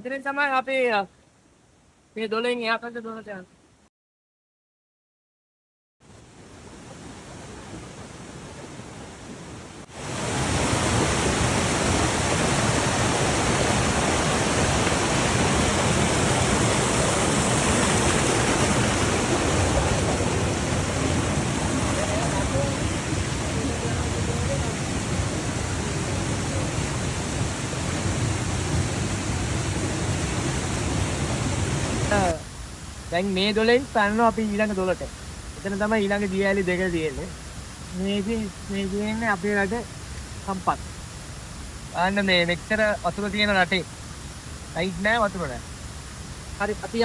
මෙතනින් තමයි අපි මේ දොලෙන් එහා පැත්ත දොලට යන්නේ. දැන් මේ දොලෙන් පැනනවා අපි ඊළඟ දොලට. එතන තමයි ඊළඟ දියඇලි දෙක තියෙන්නේ. මේ කියන්නේ අපේ රට සම්පත්. ආන්න මේ මෙච්චර වතුර තියෙන රටේ. ලයිට් නැහැ වතුර නැහැ. හරි අපි